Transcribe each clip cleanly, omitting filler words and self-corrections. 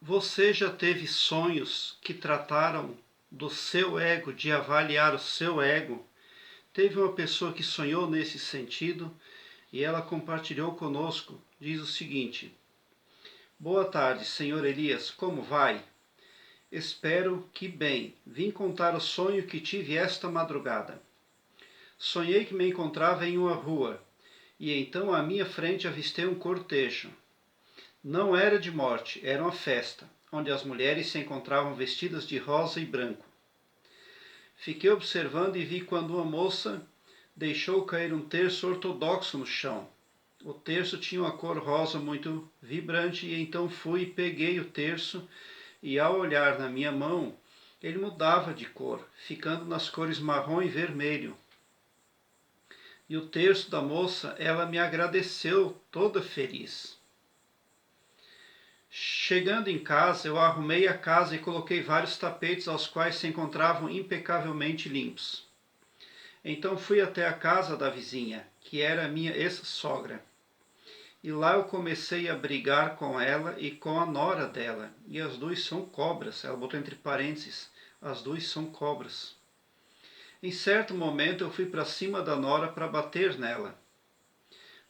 Você já teve sonhos que trataram do seu ego, de avaliar o seu ego? Teve uma pessoa que sonhou nesse sentido e ela compartilhou conosco. Diz o seguinte: Boa tarde, senhor Elias, como vai? Espero que bem. Vim contar o sonho que tive esta madrugada. Sonhei que me encontrava em uma rua e então à minha frente avistei um cortejo. Não era de morte, era uma festa, onde as mulheres se encontravam vestidas de rosa e branco. Fiquei observando e vi quando uma moça deixou cair um terço ortodoxo no chão. O terço tinha uma cor rosa muito vibrante e então fui e peguei o terço e ao olhar na minha mão, ele mudava de cor, ficando nas cores marrom e vermelho. E o terço da moça, ela me agradeceu toda feliz. Chegando em casa, eu arrumei a casa e coloquei vários tapetes aos quais se encontravam impecavelmente limpos. Então fui até a casa da vizinha, que era minha ex-sogra. E lá eu comecei a brigar com ela e com a nora dela. E as duas são cobras. Ela botou entre parênteses, as duas são cobras. Em certo momento eu fui para cima da nora para bater nela.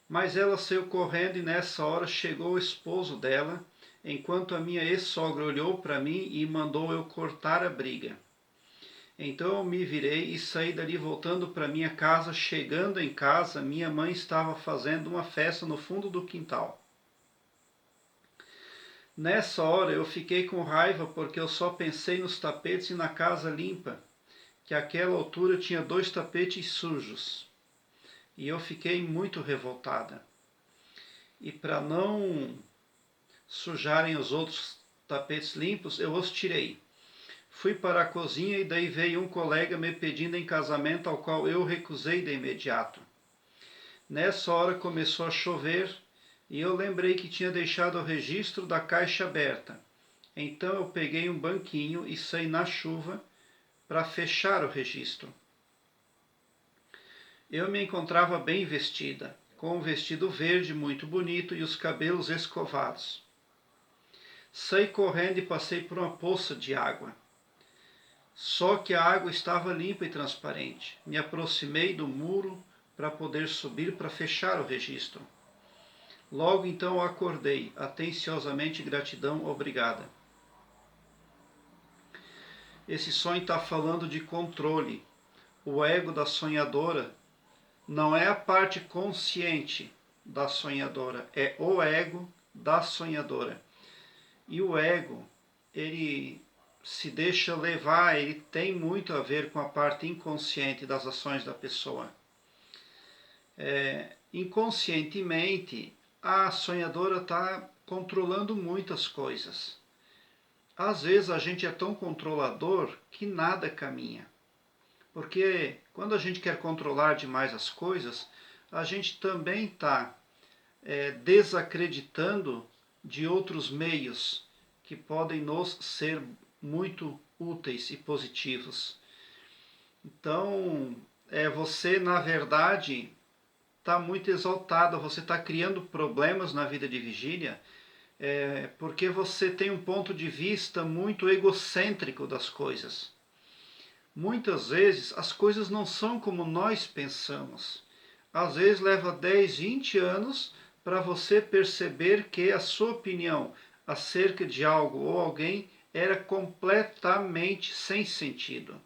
Mas ela saiu correndo e nessa hora chegou o esposo dela, enquanto a minha ex-sogra olhou para mim e mandou eu cortar a briga. Então eu me virei e saí dali voltando para minha casa. Chegando em casa, minha mãe estava fazendo uma festa no fundo do quintal. Nessa hora eu fiquei com raiva porque eu só pensei nos tapetes e na casa limpa, que àquela altura tinha 2 tapetes sujos. E eu fiquei muito revoltada. E para não sujarem os outros tapetes limpos, eu os tirei. Fui para a cozinha e daí veio um colega me pedindo em casamento, ao qual eu recusei de imediato. Nessa hora começou a chover e eu lembrei que tinha deixado o registro da caixa aberta. Então eu peguei um banquinho e saí na chuva para fechar o registro. Eu me encontrava bem vestida, com um vestido verde muito bonito e os cabelos escovados. Saí correndo e passei por uma poça de água. Só que a água estava limpa e transparente. Me aproximei do muro para poder subir para fechar o registro. Logo então eu acordei, atenciosamente gratidão, obrigada. Esse sonho está falando de controle. O ego da sonhadora não é a parte consciente da sonhadora, é o ego da sonhadora. E o ego, ele se deixa levar, ele tem muito a ver com a parte inconsciente das ações da pessoa. Inconscientemente, a sonhadora está controlando muitas coisas. Às vezes a gente é tão controlador que nada caminha. Porque quando a gente quer controlar demais as coisas, a gente também está desacreditando de outros meios que podem nos ser muito úteis e positivos. Então, você na verdade está muito exaltada, você está criando problemas na vida de vigília, porque você tem um ponto de vista muito egocêntrico das coisas. Muitas vezes as coisas não são como nós pensamos. Às vezes leva 10, 20 anos para você perceber que a sua opinião acerca de algo ou alguém era completamente sem sentido.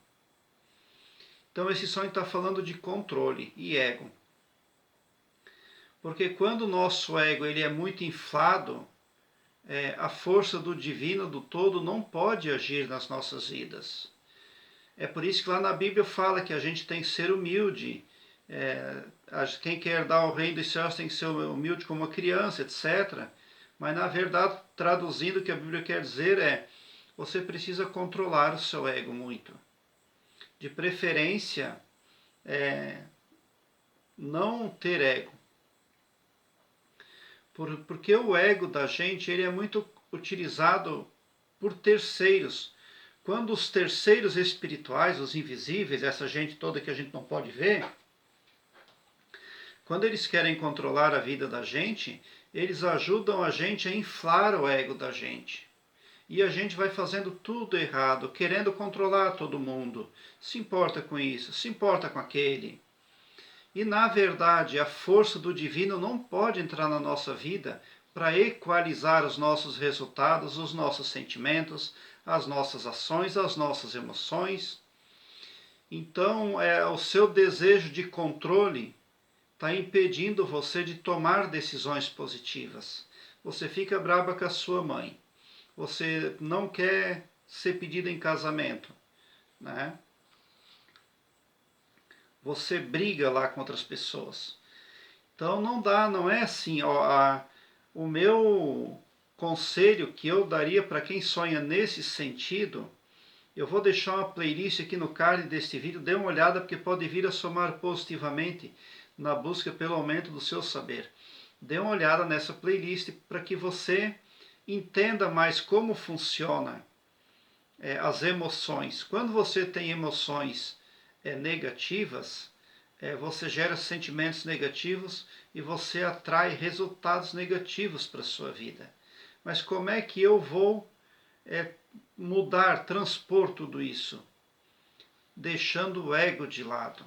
Então esse sonho está falando de controle e ego. Porque quando o nosso ego ele é muito inflado, a força do divino, do todo, não pode agir nas nossas vidas. É por isso que lá na Bíblia fala que a gente tem que ser humilde. Quem quer dar o reino dos céus tem que ser humilde como uma criança, etc. Mas na verdade, traduzindo, o que a Bíblia quer dizer é: você precisa controlar o seu ego muito. De preferência, não ter ego. Porque o ego da gente ele é muito utilizado por terceiros. Quando os terceiros espirituais, os invisíveis, essa gente toda que a gente não pode ver, quando eles querem controlar a vida da gente, eles ajudam a gente a inflar o ego da gente. E a gente vai fazendo tudo errado, querendo controlar todo mundo. Se importa com isso, se importa com aquele. E na verdade, a força do divino não pode entrar na nossa vida para equalizar os nossos resultados, os nossos sentimentos, as nossas ações, as nossas emoções. Então, o seu desejo de controle está impedindo você de tomar decisões positivas. Você fica brava com a sua mãe. Você não quer ser pedido em casamento, né? Você briga lá com outras pessoas. Então não dá, não é assim. O meu conselho que eu daria para quem sonha nesse sentido, eu vou deixar uma playlist aqui no card deste vídeo, dê uma olhada porque pode vir a somar positivamente na busca pelo aumento do seu saber. Dê uma olhada nessa playlist para que você entenda mais como funciona as emoções. Quando você tem emoções negativas, você gera sentimentos negativos e você atrai resultados negativos para a sua vida. Mas como é que eu vou mudar, transpor tudo isso? Deixando o ego de lado.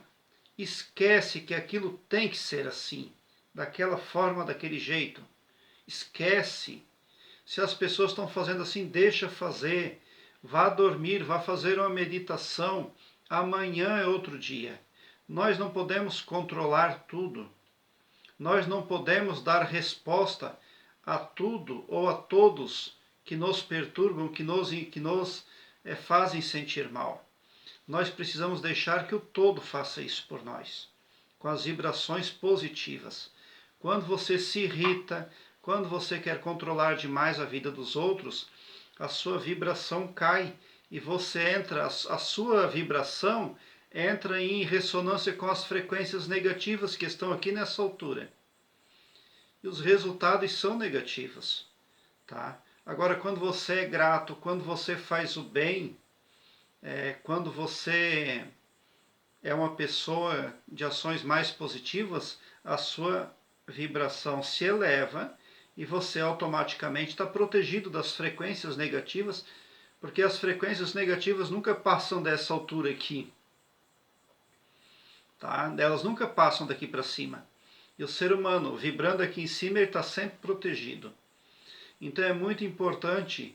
Esquece que aquilo tem que ser assim, daquela forma, daquele jeito. Esquece. Se as pessoas estão fazendo assim, deixa fazer. Vá dormir, vá fazer uma meditação. Amanhã é outro dia. Nós não podemos controlar tudo. Nós não podemos dar resposta a tudo ou a todos que nos perturbam, que nos fazem sentir mal. Nós precisamos deixar que o todo faça isso por nós, com as vibrações positivas. Quando você se irrita, quando você quer controlar demais a vida dos outros, a sua vibração cai e você entra, a sua vibração entra em ressonância com as frequências negativas que estão aqui nessa altura. E os resultados são negativos, tá? Agora, quando você é grato, quando você faz o bem, quando você é uma pessoa de ações mais positivas, a sua vibração se eleva e você automaticamente está protegido das frequências negativas, porque as frequências negativas nunca passam dessa altura aqui, tá? Elas nunca passam daqui para cima. E o ser humano, vibrando aqui em cima, ele está sempre protegido. Então é muito importante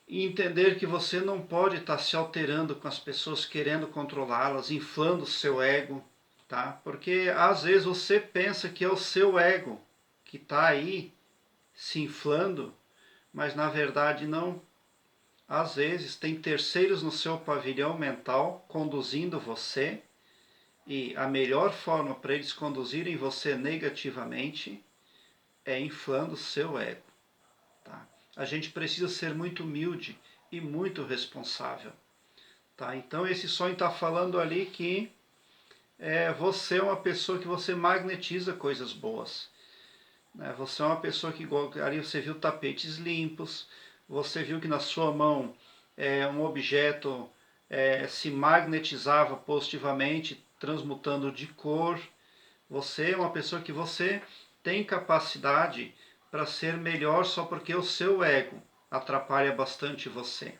entender que você não pode estar se alterando com as pessoas, querendo controlá-las, inflando o seu ego, tá? Porque às vezes você pensa que é o seu ego que está aí se inflando, mas na verdade não. Às vezes tem terceiros no seu pavilhão mental conduzindo você, e a melhor forma para eles conduzirem você negativamente é inflando o seu ego. Tá? A gente precisa ser muito humilde e muito responsável. Tá? Então esse sonho está falando ali que você é uma pessoa que você magnetiza coisas boas. Né? Você é uma pessoa que, ali você viu tapetes limpos, você viu que na sua mão um objeto se magnetizava positivamente, transmutando de cor. Você é uma pessoa que você tem capacidade para ser melhor só porque o seu ego atrapalha bastante você,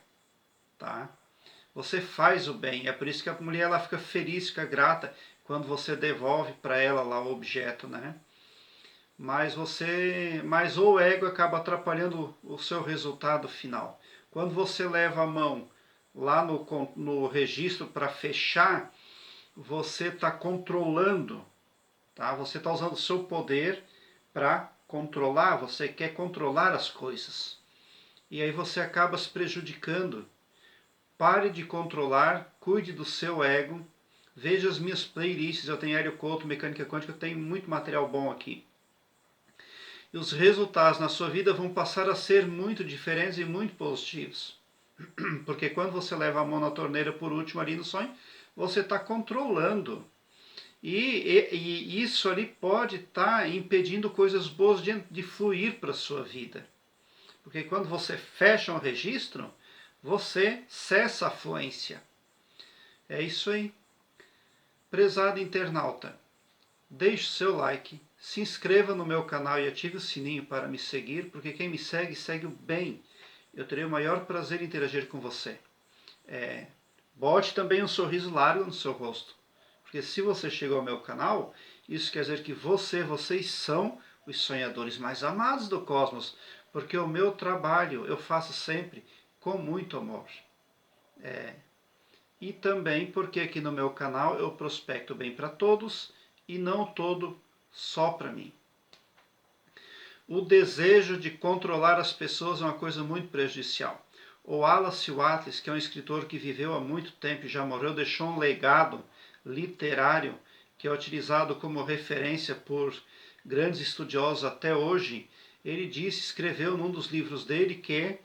tá? Você faz o bem, é por isso que a mulher ela fica feliz, fica grata quando você devolve para ela lá o objeto, né? Mas o ego acaba atrapalhando o seu resultado final. Quando você leva a mão lá no registro para fechar, você está controlando, tá? Você está usando o seu poder para controlar, você quer controlar as coisas. E aí você acaba se prejudicando. Pare de controlar, cuide do seu ego. Veja as minhas playlists, eu tenho Hélio Couto, Mecânica Quântica, eu tenho muito material bom aqui. E os resultados na sua vida vão passar a ser muito diferentes e muito positivos. Porque quando você leva a mão na torneira por último ali no sonho, você está controlando. E isso ali pode estar impedindo coisas boas de fluir para a sua vida. Porque quando você fecha um registro, você cessa a fluência. É isso aí. Prezado internauta, deixe o seu like, se inscreva no meu canal e ative o sininho para me seguir, porque quem me segue, segue o bem. eu terei o maior prazer em interagir com você. Bote também um sorriso largo no seu rosto, porque se você chegou ao meu canal, isso quer dizer que vocês são os sonhadores mais amados do cosmos, porque o meu trabalho eu faço sempre com muito amor. E também porque aqui no meu canal eu prospecto bem para todos e não todo só para mim. O desejo de controlar as pessoas é uma coisa muito prejudicial. O Wallace Wattles, que é um escritor que viveu há muito tempo e já morreu, deixou um legado literário que é utilizado como referência por grandes estudiosos até hoje. Ele escreveu num dos livros dele que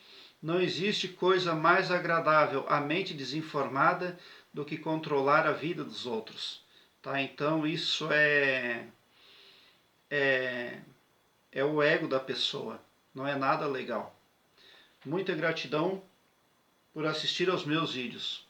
não existe coisa mais agradável à mente desinformada do que controlar a vida dos outros. Tá? Então isso é o ego da pessoa, não é nada legal. Muita gratidão por assistir aos meus vídeos.